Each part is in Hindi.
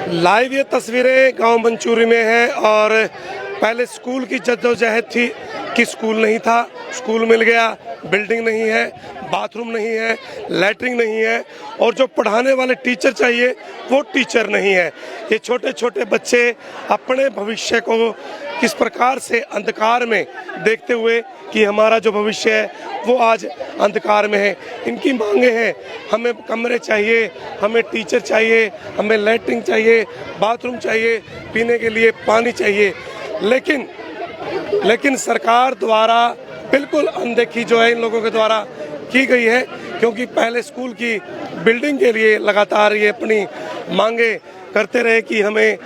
लाइव ये तस्वीरें गांव मंचूरी में है और पहले स्कूल की जद्दोजहद थी कि स्कूल नहीं था, स्कूल मिल गया, बिल्डिंग नहीं है, बाथरूम नहीं है, लैट्रिन नहीं है और जो पढ़ाने वाले टीचर चाहिए वो टीचर नहीं है। ये छोटे छोटे बच्चे अपने भविष्य को किस प्रकार से अंधकार में देखते हुए कि हमारा जो भविष्य है वो आज अंधकार में है। इनकी मांगे हैं, हमें कमरे चाहिए, हमें टीचर चाहिए, हमें लैट्रिन चाहिए, बाथरूम चाहिए, पीने के लिए पानी चाहिए। लेकिन सरकार द्वारा बिल्कुल अनदेखी जो है इन लोगों के द्वारा की गई है, क्योंकि पहले स्कूल की बिल्डिंग के लिए लगातार ये अपनी मांगे करते रहे कि हमें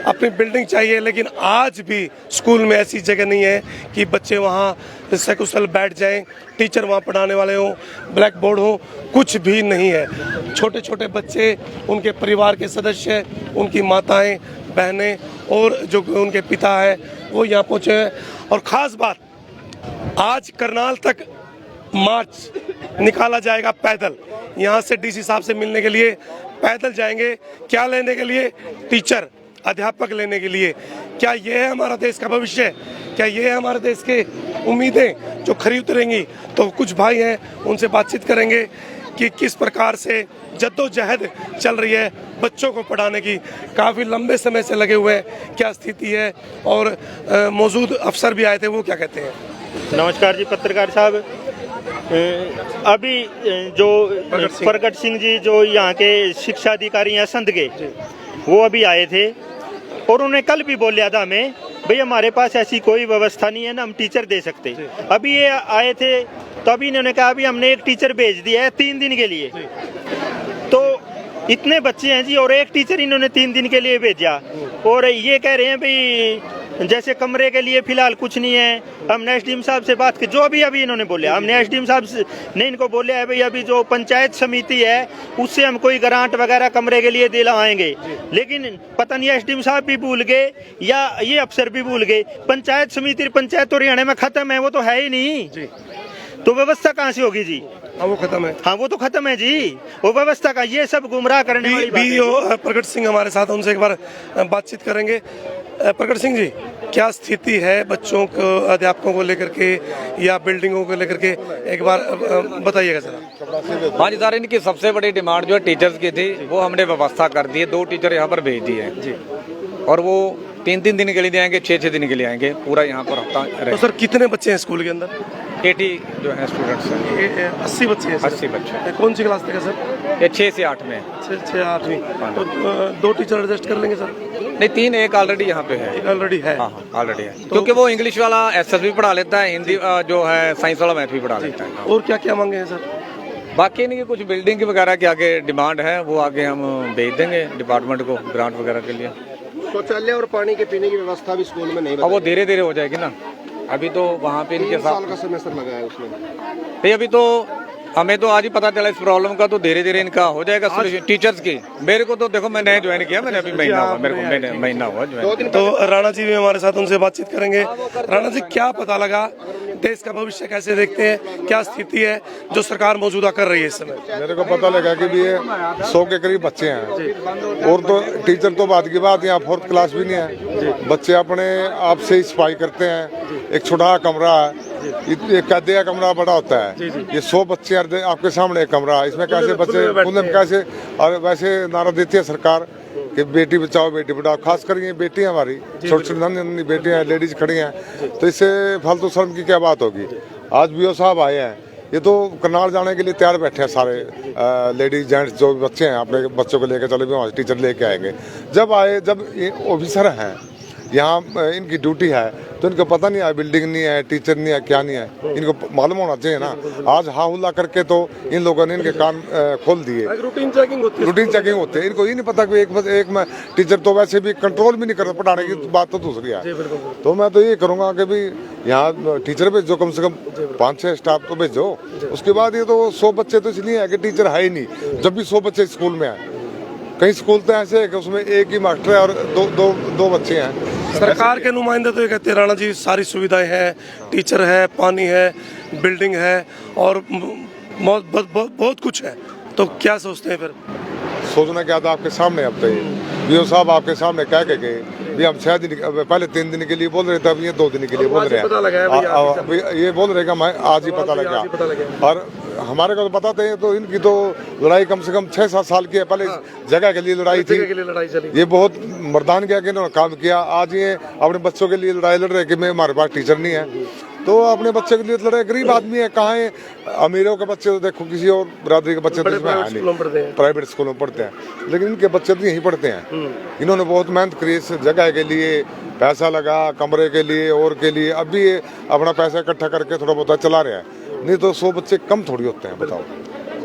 अपनी बिल्डिंग चाहिए, लेकिन आज भी स्कूल में ऐसी जगह नहीं है कि बच्चे वहाँ सकुशल बैठ जाएं, टीचर वहाँ पढ़ाने वाले हों, ब्लैक बोर्ड हो, कुछ भी नहीं है। छोटे छोटे बच्चे, उनके परिवार के सदस्य, उनकी माताएं, बहनें और जो उनके पिता है वो यहाँ पहुँचे हैं। और ख़ास बात, आज करनाल तक मार्च निकाला जाएगा पैदल, यहाँ से डीसी साहब से मिलने के लिए पैदल जाएंगे। क्या लेने के लिए? टीचर, अध्यापक लेने के लिए। क्या ये है हमारा देश का भविष्य? क्या ये है हमारे देश के उम्मीदें जो खरी उतरेंगी? तो कुछ भाई हैं, उनसे बातचीत करेंगे कि किस प्रकार से जद्दोजहद चल रही है बच्चों को पढ़ाने की। काफ़ी लंबे समय से लगे हुए हैं, क्या स्थिति है और मौजूद अफसर भी आए थे, वो क्या कहते हैं। नमस्कार जी पत्रकार साहब। अभी जो प्रगट सिंह जी जो यहाँ के शिक्षा अधिकारी हैं संध के, वो अभी आए थे और उन्होंने कल भी बोलिया था हमें, भाई हमारे पास ऐसी कोई व्यवस्था नहीं है ना हम टीचर दे सकते। अभी ये आए थे तो अभी इन्होंने कहा अभी हमने एक टीचर भेज दिया है 3 दिन के लिए। तो इतने बच्चे हैं जी और एक टीचर इन्होंने 3 दिन के लिए भेजा और ये कह रहे हैं भाई जैसे कमरे के लिए फिलहाल कुछ नहीं है। हमने एसडीएम साहब से बात की, जो भी अभी इन्होंने बोला, हमने एसडीएम साहब ने इनको बोला है भाई अभी जो पंचायत समिति है उससे हम कोई ग्रांट वगैरह कमरे के लिए दिलाएंगे, लेकिन पता नहीं एसडीएम साहब भी भूल गए या ये अफसर भी भूल गए। पंचायत समिति पंचायत तो हरियाणा में खत्म है, वो तो है ही नहीं जी। तो व्यवस्था कहाँ से होगी जी? हाँ वो खत्म है। हाँ वो तो खत्म है जी, वो व्यवस्था का ये सब गुमराह करने वाली बात है। प्रगट सिंह हमारे साथ, उनसे एक बार बातचीत करेंगे। प्रगट सिंह जी, क्या स्थिति है बच्चों को, अध्यापकों को लेकर के या बिल्डिंगों को लेकर के, एक बार बताइएगा जरा। हाँ जी सर, इनकी सबसे बड़ी डिमांड जो है टीचर्स की थी, वो हमने व्यवस्था कर दी है। 2 टीचर यहाँ पर भेज दिए हैं जी, और वो 3-3 दिन के लिए आएंगे, 6-6 दिन के लिए आएंगे, पूरा यहाँ पर हफ्ता रहेगा। तो सर कितने बच्चे हैं स्कूल के अंदर? 80 जो है स्टूडेंट्स हैं। 80 बच्चे हैं? 80 बच्चे। कौन सी क्लास तक है सर? ये 6 से 8 में। 6-8वीं। तो 2 टीचर एडजस्ट कर लेंगे सर? नहीं 3, एक ऑलरेडी यहाँ पे है। ऑलरेडी है? हाँ ऑलरेडी है, क्योंकि वो इंग्लिश वाला एसएस भी पढ़ा लेता है, हिंदी जो है साइंस वाला मैथ भी पढ़ा लेता है। और क्या क्या मांगे हैं सर? बाकी इनकी कुछ बिल्डिंग वगैरह की आगे डिमांड है, वो आगे हम भेज देंगे डिपार्टमेंट को ग्रांट वगैरह के लिए। शौचालय और पानी के पीने की व्यवस्था भी स्कूल में नहीं, अब वो धीरे धीरे हो जाएगी ना। अभी तो वहाँ पे इनके साथ 3 साल का सेमेस्टर लगा है उसमें। नहीं अभी तो हमें तो आज ही पता चला इस प्रॉब्लम का, तो धीरे धीरे इनका हो जाएगा सोल्यूशन। टीचर्स की मेरे को तो देखो, मैंने ज्वाइन किया, मैंने अभी महीना हुआ, मेरे को महीना हुआ ज्वाइन। तो राणा जी भी हमारे साथ, उनसे बातचीत करेंगे। राणा जी, क्या पता लगा, देश का भविष्य कैसे देखते हैं, क्या स्थिति है जो सरकार मौजूदा कर रही है इस समय? मेरे को पता लगा कि भी ये 100 के करीब बच्चे हैं और तो टीचर तो बात की बात, यहाँ 4th क्लास भी नहीं है। बच्चे अपने आप से ही सफाई करते हैं। एक छोटा कमरा है, एक कैदे का कमरा बड़ा होता है, ये 100 बच्चे आपके सामने एक कमरा, इसमें कैसे बच्चे कूदन कैसे। और वैसे नारा देती है सरकार कि बेटी बचाओ बेटी पढ़ाओ, खासकर ये बेटियां हमारी छोटी छोटी बेटियां लेडीज खड़ी हैं, तो इससे फालतू शर्म की क्या बात होगी। आज बीओ साहब आए हैं, ये तो करनाल जाने के लिए तैयार बैठे हैं सारे लेडीज जेंट्स जो बच्चे हैं, अपने बच्चों को लेकर चले भी वहाँ टीचर लेके आएंगे। जब ये ऑफिसर हैं यहाँ, इनकी ड्यूटी है, तो इनको पता नहीं है बिल्डिंग नहीं है, टीचर नहीं है, क्या नहीं है, इनको मालूम होना चाहिए ना। आज हाहुल्ला करके तो इन लोगों ने इनके कान खोल दिए। रूटीन चेकिंग होती है, इनको ये नहीं पता कि एक मैं टीचर तो वैसे भी कंट्रोल भी नहीं करता, पढ़ाने की बात तो दूसरी है। तो मैं तो ये करूँगा कि भी यहाँ टीचर भेजो, कम से कम 5-6 स्टाफ तो भेजो। उसके बाद ये तो 100 बच्चे तो इसलिए है कि टीचर है ही नहीं। जब भी 100 बच्चे स्कूल में हैं, कई स्कूल तो ऐसे है कि उसमें एक ही मास्टर है और दो बच्चे हैं। सरकार के नुमाइंदे तो ये कहते हैं राणा जी, सारी सुविधाएं हैं, टीचर है, पानी है, बिल्डिंग है और बहुत कुछ है। तो क्या सोचते हैं फिर? सोचना क्या था आपके सामने अब तो ये बीओ साहब आपके सामने कह के गए भी हम 6 दिन पहले 3 दिन के लिए बोल रहे थे, अब ये 2 दिन के लिए बोल रहे पता लगा है भैया, हैं। अभी ये बोल रहे हैं कि आज ही पता लगा। और हमारे को तो पता थे, तो इनकी तो लड़ाई कम से कम 6-7 साल की है। पहले जगह के लिए लड़ाई थी, के लिए लड़ाई चली। ये बहुत मर्दान किया कि इन्होंने काम किया। आज ये अपने बच्चों के लिए लड़ाई लड़ रहे कि मैं हमारे पास टीचर नहीं है, तो अपने बच्चे के लिए लड़े। गरीब आदमी है, कहाँ है? अमीरों के बच्चे तो देखो, किसी और बरादरी के बच्चे तो इसमें है नहीं, प्राइवेट स्कूलों में पढ़ते हैं, लेकिन इनके बच्चे तो यहीं पढ़ते हैं। इन्होंने बहुत मेहनत करी इस जगह के लिए, पैसा लगा कमरे के लिए और के लिए। अभी ये अपना पैसा इकट्ठा करके थोड़ा बहुत चला रहा है, नहीं तो 100 बच्चे कम थोड़ी होते हैं, बताओ।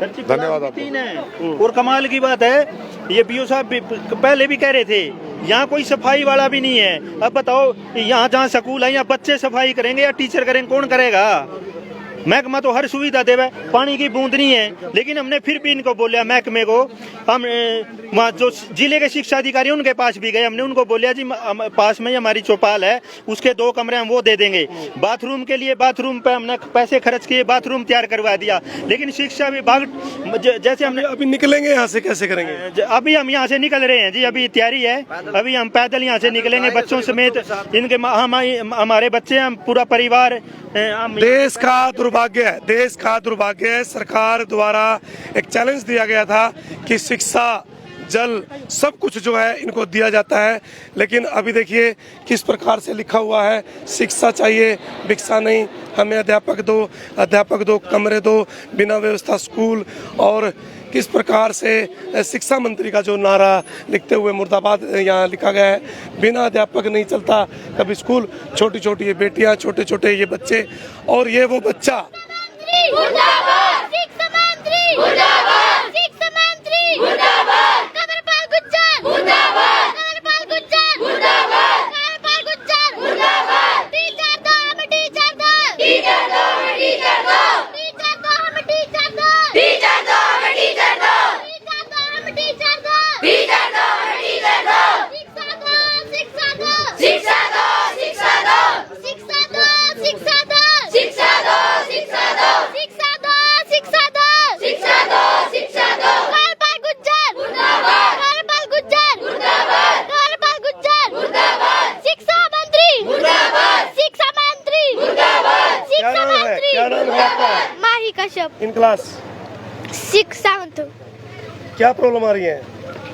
धन्यवाद आपको। और कमाल की बात है, ये बीओ साहब पहले भी कह रहे थे यहाँ कोई सफाई वाला भी नहीं है। अब बताओ, यहाँ जहाँ स्कूल है यहाँ बच्चे सफाई करेंगे या टीचर करेंगे? कौन करेगा? महकमा तो हर सुविधा देवे, पानी की बूंद नहीं है। लेकिन हमने फिर भी इनको बोलिया, महकमे को, हम वहाँ जो जिले के शिक्षा अधिकारी उनके पास भी गए, हमने उनको बोलिया जी पास में ही हमारी चौपाल है, उसके 2 कमरे हम वो दे देंगे। बाथरूम के लिए बाथरूम पे हमने पैसे खर्च किए, बाथरूम तैयार करवा दिया। लेकिन शिक्षा विभाग जैसे हमने अभी निकलेंगे यहाँ से, कैसे करेंगे? अभी हम यहाँ से निकल रहे हैं जी, अभी तैयारी है, अभी हम पैदल यहाँ से निकलेंगे बच्चों समेत। इनके हमारे बच्चे, हम पूरा परिवार। देश का दुर्भाग्य है, देश का दुर्भाग्य है। सरकार द्वारा एक चैलेंज दिया गया था कि शिक्षा, जल, सब कुछ जो है इनको दिया जाता है, लेकिन अभी देखिए किस प्रकार से लिखा हुआ है, शिक्षा चाहिए, भिक्षा नहीं। हमें अध्यापक दो, कमरे दो, बिना व्यवस्था स्कूल। और किस प्रकार से शिक्षा मंत्री का जो नारा लिखते हुए मुर्दाबाद यहाँ लिखा गया है, बिना अध्यापक नहीं चलता कभी स्कूल। छोटी छोटी ये बेटियाँ, छोटे छोटे ये बच्चे, और ये वो बच्चा इन क्लास 6 7। क्या प्रॉब्लम आ रही है?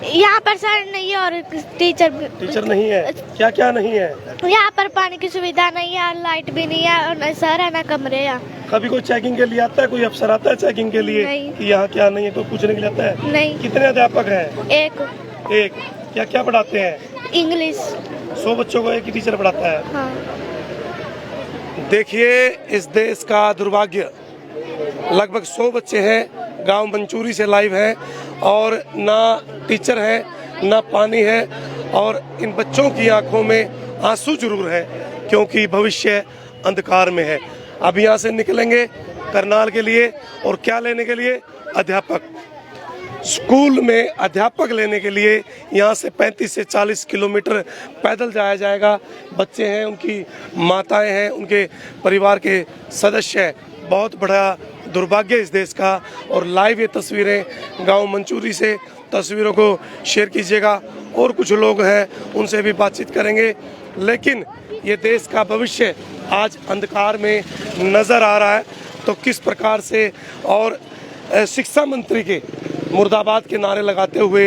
यहाँ पर सर नहीं है और टीचर नहीं है। क्या क्या नहीं है? यहाँ पर पानी की सुविधा नहीं है, लाइट भी नहीं है, और न सर है न कमरे हैं। कभी कोई चेकिंग के लिए आता है? कोई अफसर आता है चेकिंग के लिए नहीं। कि यहाँ क्या नहीं है? कोई पूछने के लिए आता है? नहीं। कितने अध्यापक हैं? एक। क्या क्या पढ़ाते हैं? इंग्लिश। 100 बच्चों को एक ही टीचर पढ़ाता है। हाँ। देखिए इस देश का दुर्भाग्य, लगभग 100 बच्चे हैं, गांव मंचूरी से लाइव हैं, और ना टीचर है ना पानी है, और इन बच्चों की आंखों में आंसू जरूर है क्योंकि भविष्य अंधकार में है। अब यहाँ से निकलेंगे करनाल के लिए, और क्या लेने के लिए? अध्यापक। स्कूल में अध्यापक लेने के लिए यहाँ से 35 से 40 किलोमीटर पैदल जाया जाएगा। बच्चे हैं, उनकी माताएं हैं, उनके परिवार के सदस्य हैं। बहुत बड़ा दुर्भाग्य इस देश का। और लाइव ये तस्वीरें गांव मंचूरी से, तस्वीरों को शेयर कीजिएगा। और कुछ लोग हैं, उनसे भी बातचीत करेंगे। लेकिन ये देश का भविष्य आज अंधकार में नज़र आ रहा है। तो किस प्रकार से, और शिक्षा मंत्री के मुर्दाबाद के नारे लगाते हुए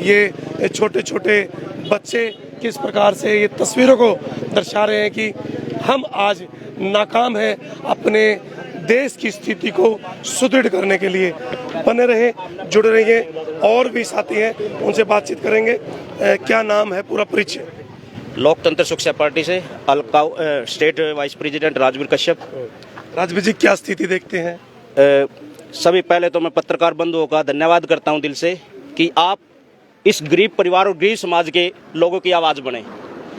ये छोटे छोटे बच्चे किस प्रकार से ये तस्वीरों को दर्शा रहे हैं कि हम आज नाकाम हैं अपने देश की स्थिति को सुदृढ़ करने के लिए। बने रहे, जुड़े रहिए। और भी साथी हैं, उनसे बातचीत करेंगे। क्या नाम है, पूरा परिचय? लोकतंत्र सुरक्षा पार्टी से अलकाऊ state vice president Rajveer Kashyap. Rajveer ji, क्या स्थिति देखते हैं? सभी पहले तो मैं पत्रकार बंधुओं का धन्यवाद करता हूं दिल से कि आप इस गरीब परिवार और गरीब समाज के लोगों की आवाज़ बने।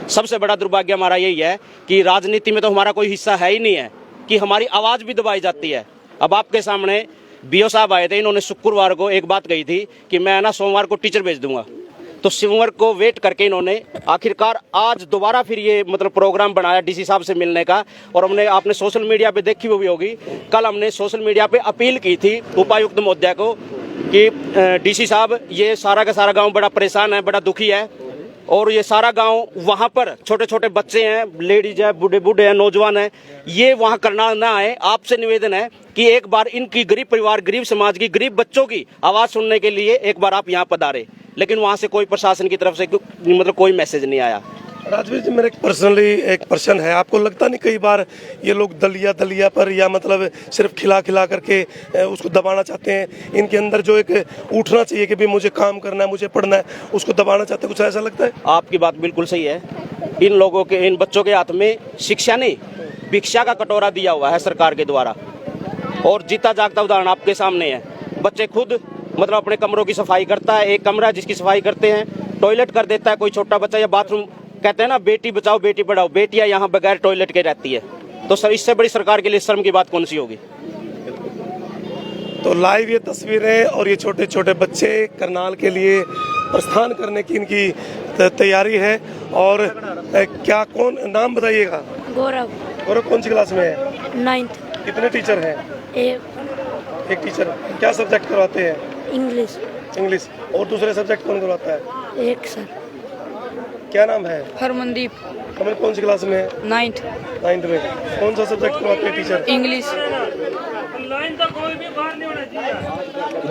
सबसे बड़ा दुर्भाग्य हमारा यही है कि राजनीति में तो हमारा कोई हिस्सा है ही नहीं है कि हमारी आवाज़ भी दबाई जाती है। अब आपके सामने बीओ साहब आए थे, इन्होंने शुक्रवार को एक बात कही थी कि मैं ना सोमवार को टीचर भेज दूंगा, तो सोमवार को वेट करके इन्होंने आखिरकार आज दोबारा फिर ये मतलब प्रोग्राम बनाया डीसी साहब से मिलने का। और हमने, आपने सोशल मीडिया पे देखी हुई होगी, कल हमने सोशल मीडिया पे अपील की थी उपायुक्त महोदय को कि डीसी साहब, ये सारा का सारा गांव बड़ा परेशान है, बड़ा दुखी है, और ये सारा गांव वहां पर छोटे छोटे बच्चे हैं, लेडीज है, बूढ़े बूढ़े हैं, नौजवान हैं, ये वहां करना ना आए। आपसे निवेदन है कि एक बार इनकी गरीब परिवार, गरीब समाज की, गरीब बच्चों की आवाज सुनने के लिए एक बार आप यहाँ पधारे, लेकिन वहां से कोई प्रशासन की तरफ से मतलब कोई मैसेज नहीं आया। राजवीर जी, मेरा पर्सनली एक प्रश्न है, आपको लगता नहीं कई बार ये लोग दलिया पर या मतलब सिर्फ खिला करके उसको दबाना चाहते हैं, इनके अंदर जो एक उठना चाहिए कि भी मुझे काम करना है, मुझे पढ़ना है, उसको दबाना चाहते हैं, कुछ ऐसा लगता है? आपकी बात बिल्कुल सही है। इन लोगों के, इन बच्चों के हाथ में शिक्षा नहीं, भिक्षा का कटोरा दिया हुआ है सरकार के द्वारा, और जीता जागता उदाहरण आपके सामने है। बच्चे खुद मतलब अपने कमरों की सफाई करता है, एक कमरा जिसकी सफाई करते हैं, टॉयलेट कर देता है कोई छोटा बच्चा, या बाथरूम, कहते हैं ना बेटी बचाओ बेटी पढ़ाओ, बेटियां यहाँ बगैर टॉयलेट के रहती है। तो सर, इससे बड़ी सरकार के लिए शर्म की बात कौन सी होगी? तो लाइव ये तस्वीरें और ये छोटे छोटे बच्चे करनाल के लिए प्रस्थान करने की इनकी तैयारी है। और क्या, कौन नाम बताइएगा? गौरव, गौरव कौन सी क्लास में है? 9th। कितने टीचर हैं? एक टीचर। क्या सब्जेक्ट करवाते हैं? इंग्लिश। इंग्लिश। और दूसरे सब्जेक्ट कौन करवाता है? एक सर। क्या नाम है? हरमनदीप। कमल कौन सी क्लास में है? 9th। 9th में। कौन सा सब्जेक्ट करवाते हैं टीचर? इंग्लिश।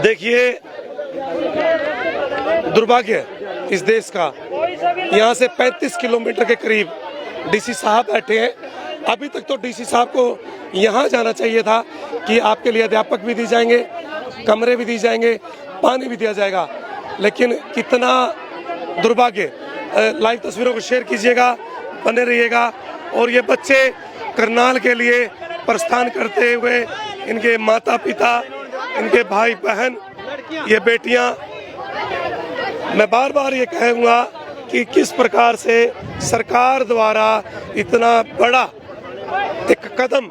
देखिए, दुर्भाग्य इस देश का, यहाँ से 35 किलोमीटर के करीब डीसी साहब बैठे हैं। अभी तक तो डीसी साहब को यहाँ जाना चाहिए था कि आपके लिए अध्यापक भी दिए जाएंगे, कमरे भी दिए जाएंगे, पानी भी दिया जाएगा, लेकिन कितना दुर्भाग्य। लाइव तस्वीरों को शेयर कीजिएगा, बने रहिएगा। और ये बच्चे करनाल के लिए प्रस्थान करते हुए, इनके माता पिता, इनके भाई बहन, ये बेटियां, मैं बार बार ये कहूँगा कि किस प्रकार से सरकार द्वारा इतना बड़ा एक कदम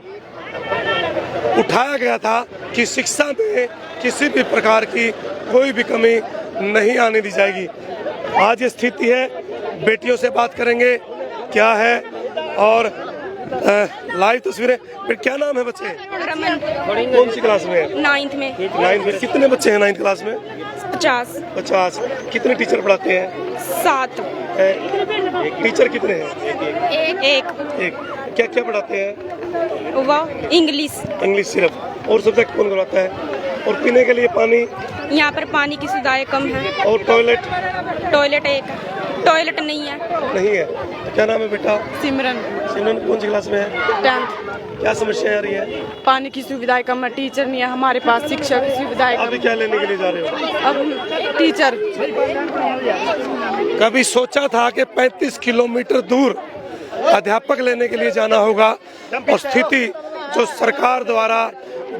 उठाया गया था कि शिक्षा में किसी भी प्रकार की कोई भी कमी नहीं आने दी जाएगी। आज ये स्थिति है, बेटियों से बात करेंगे क्या है। और लाइव तस्वीरें। फिर क्या नाम है बच्चे? रमन। कौन सी क्लास में है? 9th में। 9th में। कितने बच्चे हैं 9th क्लास में? 50। कितने टीचर पढ़ाते हैं? 7। टीचर कितने हैं? एक। क्या क्या पढ़ाते हैं? वह इंग्लिश। इंग्लिश सिर्फ। और सब्जेक्ट कौन करवाता है? और पीने के लिए पानी? यहाँ पर पानी की सुविधाएं कम है। और टॉयलेट? टॉयलेट नहीं है। नहीं है। क्या नाम है बेटा? सिमरन। कौन सी क्लास में है? 10th। क्या समस्या आ रही है? पानी की सुविधाएं कम है, टीचर नहीं है हमारे पास, शिक्षक की सुविधाएं अभी क्या लेने के लिए जा रहे हो? अब टीचर। कभी सोचा था कि 35 किलोमीटर दूर अध्यापक लेने के लिए जाना होगा? और स्थिति जो सरकार द्वारा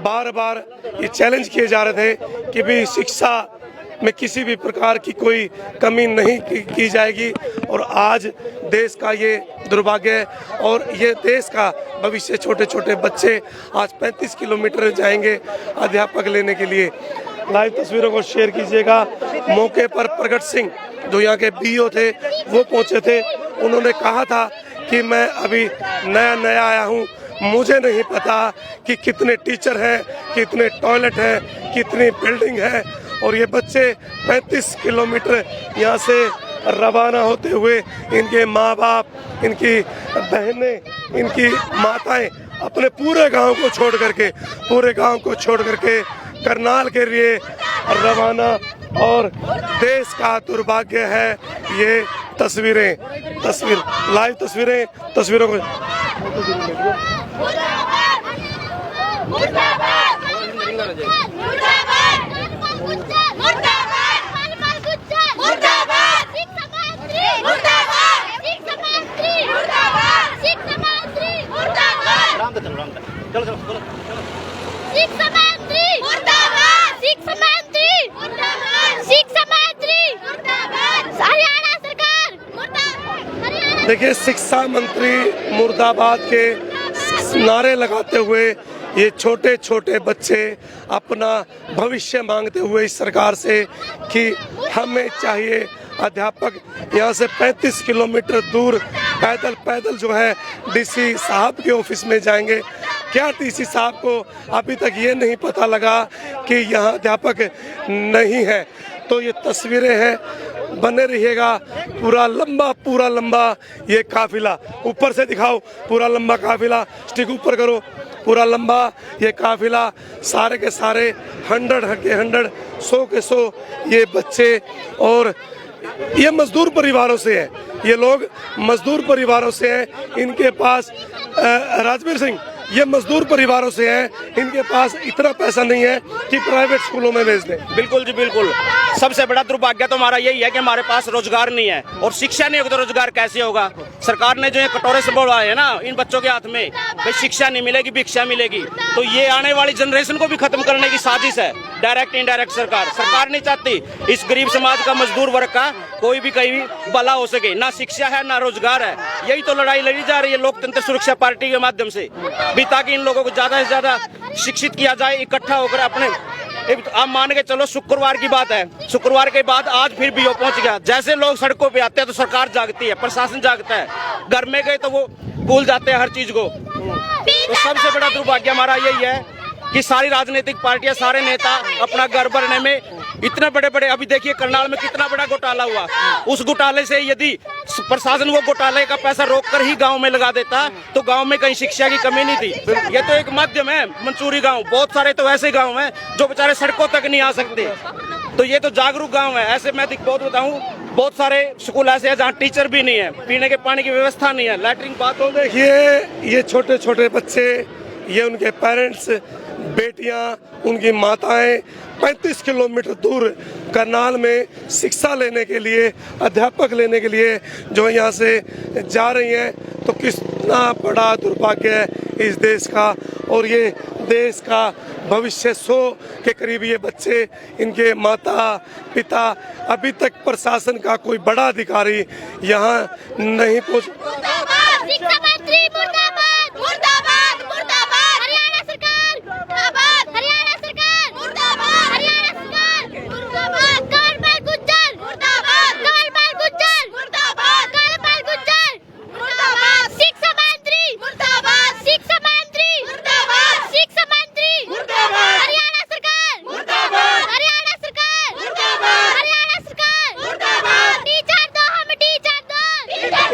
बार बार ये चैलेंज किए जा रहे थे कि भी शिक्षा में किसी भी प्रकार की कोई कमी नहीं की जाएगी, और आज देश का ये दुर्भाग्य है। और ये देश का भविष्य, छोटे छोटे बच्चे आज 35 किलोमीटर जाएंगे अध्यापक लेने के लिए। लाइव तस्वीरों को शेयर कीजिएगा। मौके पर प्रगट सिंह जो यहाँ के बीओ थे वो पहुँचे थे। उन्होंने कहा था कि मैं अभी नया आया हूँ, मुझे नहीं पता कि कितने टीचर हैं, कितने टॉयलेट हैं, कितनी बिल्डिंग है। और ये बच्चे 35 किलोमीटर यहाँ से रवाना होते हुए, इनके माँ बाप, इनकी बहनें, इनकी माताएं अपने पूरे गांव को छोड़ करके करनाल के लिए रवाना। और देश का दुर्भाग्य है ये लाइव तस्वीरों को देखिए, शिक्षा मंत्री मुर्दाबाद के नारे लगाते हुए ये छोटे छोटे बच्चे अपना भविष्य मांगते हुए इस सरकार से कि हमें चाहिए अध्यापक। यहाँ से 35 किलोमीटर दूर पैदल जो है डीसी साहब के ऑफिस में जाएंगे। क्या डीसी साहब को अभी तक ये नहीं पता लगा कि यहाँ अध्यापक नहीं है? तो ये तस्वीरें हैं बने रहिएगा। पूरा लंबा ये काफिला, ऊपर से दिखाओ, पूरा लंबा काफिला, स्टिक ऊपर करो, पूरा लंबा ये काफिला, सारे के सारे 100 के 100, 100 के 100 ये बच्चे, और ये मजदूर परिवारों से है, ये लोग मजदूर परिवारों से हैं। इनके पास राजवीर सिंह, ये मजदूर परिवारों से हैं, इनके पास इतना पैसा नहीं है कि प्राइवेट स्कूलों में भेज दें। बिल्कुल जी बिल्कुल। सबसे बड़ा दुर्भाग्य तो हमारा यही है कि हमारे पास रोजगार नहीं है, और शिक्षा नहीं होगी तो रोजगार कैसे होगा। सरकार ने जो ये कटोरे से बोला है ना इन बच्चों के हाथ में, भाई शिक्षा नहीं मिलेगी भिक्षा मिलेगी, तो ये आने वाली जनरेशन को भी खत्म करने की साजिश है, डायरेक्ट इनडायरेक्ट। सरकार नहीं चाहती इस गरीब समाज का, मजदूर वर्ग का कोई भी कहीं भी भला हो सके। ना शिक्षा है ना रोजगार है, यही तो लड़ाई लड़ी जा रही है लोकतंत्र सुरक्षा पार्टी के माध्यम से भी, ताकि इन लोगों को ज्यादा से ज्यादा शिक्षित किया जाए, इकट्ठा होकर अपने। आप मान के चलो शुक्रवार की बात है, शुक्रवार के बाद आज फिर बीओ पहुंच गया। जैसे लोग सड़कों पे आते हैं तो सरकार जागती है, प्रशासन जागता है, घर में गए तो वो भूल जाते हैं हर चीज को। तो सबसे बड़ा दुर्भाग्य हमारा यही है कि सारी राजनीतिक पार्टियां, सारे नेता अपना घर भरने में इतने बड़े, अभी देखिए करनाल में कितना बड़ा घोटाला हुआ, उस घोटाले से यदि प्रशासन वो घोटाले का पैसा रोककर ही गांव में लगा देता तो गांव में कहीं शिक्षा की कमी नहीं थी। ये तो एक माध्यम है, मंसूरी गांव, बहुत सारे तो ऐसे गांव हैं जो बेचारे सड़कों तक नहीं आ सकते, तो ये तो जागरूक गांव है। ऐसे मैं बहुत बताऊं, बहुत सारे स्कूल ऐसे हैं जहाँ टीचर भी नहीं है, पीने के पानी की व्यवस्था नहीं है, लैट्रिन बाथरूम। देखिए ये छोटे बच्चे, ये उनके पेरेंट्स, बेटियां, उनकी माताएं 35 किलोमीटर दूर करनाल में शिक्षा लेने के लिए, अध्यापक लेने के लिए जो यहाँ से जा रही हैं, तो कितना बड़ा दुर्भाग्य है इस देश का। और ये देश का भविष्य, 100 के करीब ये बच्चे, इनके माता पिता, अभी तक प्रशासन का कोई बड़ा अधिकारी यहाँ नहीं पहुँच।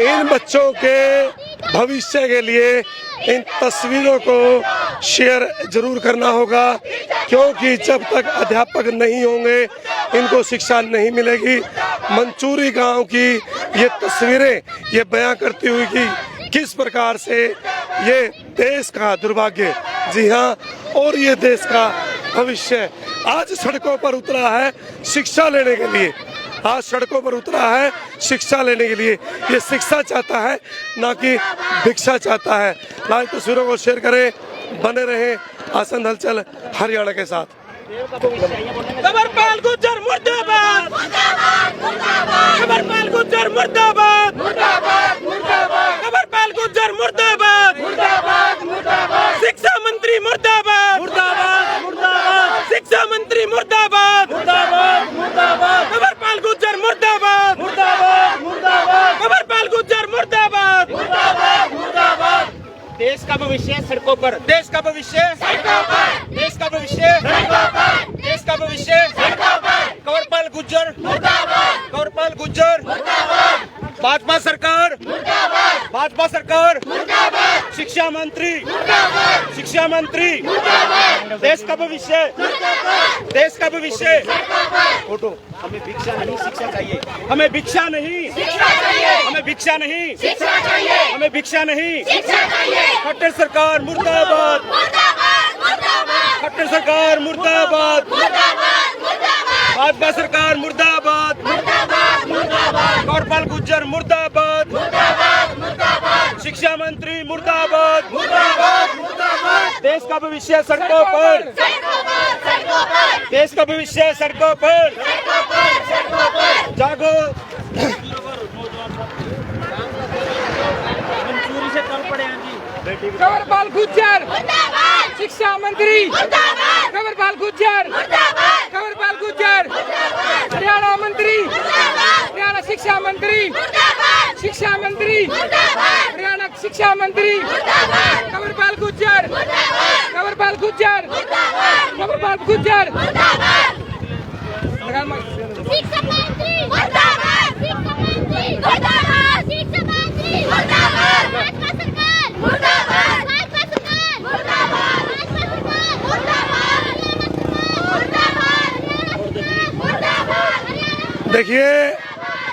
इन बच्चों के भविष्य के लिए इन तस्वीरों को शेयर जरूर करना होगा, क्योंकि जब तक अध्यापक नहीं होंगे इनको शिक्षा नहीं मिलेगी। मंसूरी गांव की ये तस्वीरें ये बयां करती हुई कि किस प्रकार से ये देश का दुर्भाग्य, जी हाँ, और ये देश का भविष्य आज सड़कों पर उतरा है शिक्षा लेने के लिए, आज सड़कों पर उतरा है शिक्षा लेने के लिए। ये शिक्षा चाहता है, ना कि भिक्षा चाहता है। लाइव तस्वीरों को शेयर करें, बने रहें आसंद हलचल हरियाणा के साथ। खबरपाल गुज्जर मुर्दाबाद, खबरपाल गुज्जर मुर्दाबाद, खबरपाल गुज्जर मुर्दाबाद, शिक्षा मंत्री मुर्दाबाद, शिक्षा मंत्री मुर्दाबाद, खबरपाल गुज्जर मुर्दाबाद, खबरपाल गुज्जर मुर्दाबाद। देश का भविष्य सड़कों पर, देश का भविष्य सड़कों पर, देश का भविष्य सड़कों पर, देश का भविष्य सड़कों पर। कंवरपाल गुज्जर मुर्दाबाद, कंवरपाल गुज्जर मुर्दाबाद, भाजपा सरकार मुर्दाबाद, भाजपा सरकार मुर्दाबाद, शिक्षा मंत्री मुर्दाबाद, शिक्षा मंत्री मुर्दाबाद, देश का भविष्य मुर्दाबाद, देश का भविष्य फोटो। हमें भिक्षा नहीं शिक्षा चाहिए, हमें भिक्षा नहीं शिक्षा चाहिए, हमें भिक्षा नहीं शिक्षा चाहिए, हमें भिक्षा नहीं शिक्षा चाहिए। खट्टर सरकार मुर्दाबाद, खट्टर सरकार मुर्दाबाद, भाजपा सरकार मुर्दाबाद, कंवरपाल गुज्जर मुर्दाबाद, शिक्षा मंत्री मुर्दाबाद, देश का भविष्य सड़कों पर, देश का भविष्य सड़कों पर, जागो। मंसूरी से कल पड़े हैं जी। खबरपाल गुज्जर शिक्षा मंत्री, खबरपाल गुज्जर, खबरपाल गुज्जर हरियाणा मंत्री, हरियाणा शिक्षा मंत्री, शिक्षा मंत्री हरियाणा शिक्षा मंत्री, खबरपाल गुज्जर, खबरपाल गुज्जर, खबरपाल गुज्जर, शिक्षा मंत्री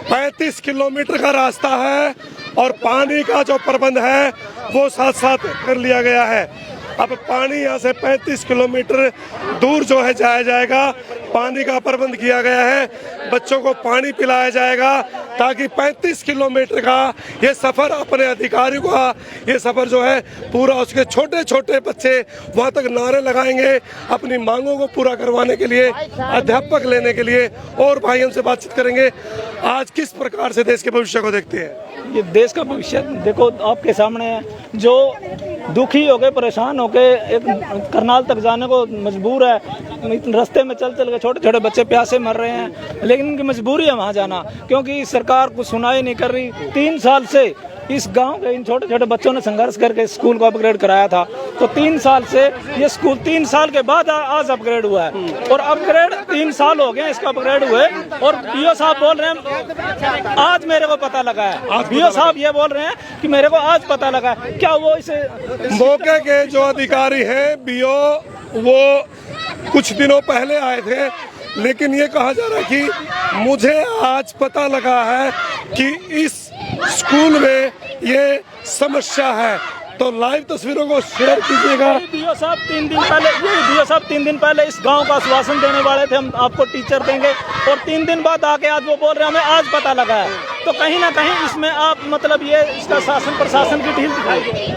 35 किलोमीटर का रास्ता है और पानी का जो प्रबंध है वो साथ साथ कर लिया गया है। अब पानी यहाँ से 35 किलोमीटर दूर जो है जाया जाएगा, पानी का प्रबंध किया गया है, बच्चों को पानी पिलाया जाएगा ताकि 35 किलोमीटर का ये सफ़र अपने अधिकारियों का ये सफ़र जो है पूरा, उसके छोटे छोटे बच्चे वहाँ तक नारे लगाएंगे अपनी मांगों को पूरा करवाने के लिए, अध्यापक लेने के लिए। और भाई हमसे बातचीत करेंगे आज किस प्रकार से देश के भविष्य को देखते हैं। ये देश का भविष्य देखो आपके सामने है, जो दुखी हो गए, परेशान हो गए, एक करनाल तक जाने को मजबूर है, रास्ते में चल चल के छोटे छोटे बच्चे प्यासे मर रहे हैं, लेकिन इनकी मजबूरी है वहाँ जाना, क्योंकि सरकार कुछ सुनाई नहीं कर रही। 3 साल से इस गांव के इन छोटे छोटे बच्चों ने संघर्ष करके स्कूल को अपग्रेड कराया था, तो 3 साल से ये स्कूल 3 साल के बाद आज अपग्रेड हुआ है, और अपग्रेड 3 साल हो गए इसका अपग्रेड हुए, और पीओ साहब बोल रहे हैं आज मेरे को पता लगा है, पीओ साहब ये बोल रहे हैं कि मेरे को आज पता लगा है। क्या वो इसे मौके के जो अधिकारी हैं बीओ वो कुछ दिनों पहले आए थे, लेकिन ये कहा जा रहा है कि मुझे आज पता लगा है कि इस स्कूल में ये समस्या है। तो लाइव तस्वीरों को शेयर कीजिएगा। बीओ साहब 3 दिन पहले इस गांव का आश्वासन देने वाले थे, हम आपको टीचर देंगे, और 3 दिन बाद आके आज वो बोल रहे हैं हमें आज पता लगा है। तो कहीं ना कहीं इसमें आप मतलब ये इसका शासन प्रशासन की ढील दिखाई दे रही है,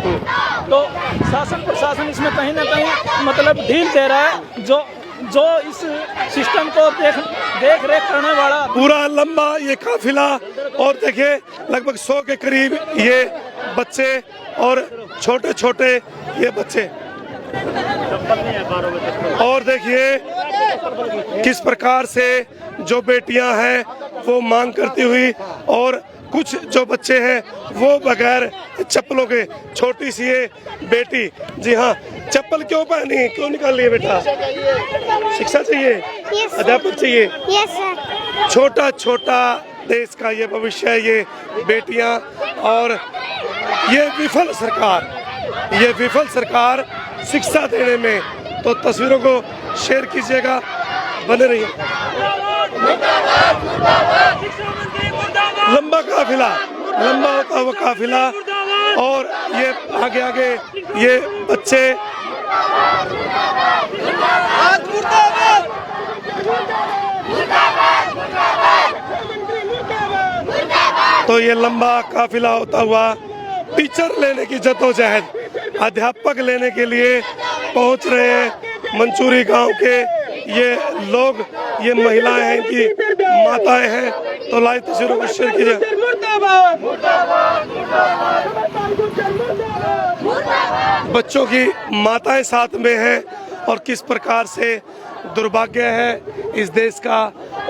तो शासन प्रशासन इसमें कहीं ना कहीं मतलब ढील दे रहा है, जो इस सिस्टम को देख रेख करने वाला पूरा लंबा ये काफिला, और देखिए लगभग 100 के करीब ये बच्चे और छोटे छोटे ये बच्चे, और देखिए किस प्रकार से जो बेटियां हैं वो मांग करती हुई, और कुछ जो बच्चे हैं वो बगैर चप्पलों के, छोटी सी ये बेटी, जी हाँ, चप्पल क्यों पहनी, क्यों निकाल लिए बेटा? शिक्षा चाहिए, अध्यापक चाहिए। Yes sir. छोटा छोटा देश का ये भविष्य है, ये बेटियां, और ये विफल सरकार शिक्षा देने में। तो तस्वीरों को शेयर कीजिएगा, बने रहिए। लंबा होता हुआ काफिला, और ये आगे आगे ये बच्चे, तो ये लंबा काफिला होता हुआ टीचर लेने की जद्दोजहद, अध्यापक लेने के लिए पहुंच रहे हैं मंचूरी गांव के ये लोग, ये महिलाएं हैं, इनकी माताएं हैं। तो लाइव तस्वीरों को शेयर कीजिए। बच्चों की माताएं साथ में हैं, और किस प्रकार से दुर्भाग्य है इस देश का,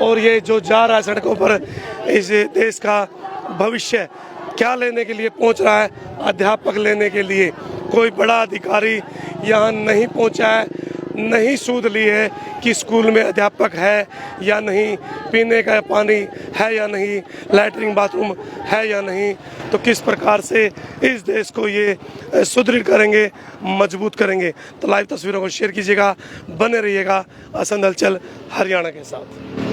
और ये जो जा रहा है सड़कों पर, इस देश का भविष्य क्या लेने के लिए पहुंच रहा है, अध्यापक लेने के लिए। कोई बड़ा अधिकारी यहाँ नहीं पहुंचा है, नहीं सूद ली है कि स्कूल में अध्यापक है या नहीं, पीने का पानी है या नहीं, लैट्रिन बाथरूम है या नहीं। तो किस प्रकार से इस देश को ये सुदृढ़ करेंगे, मजबूत करेंगे। तो लाइव तस्वीरों को शेयर कीजिएगा, बने रहिएगा असंध हलचल हरियाणा के साथ।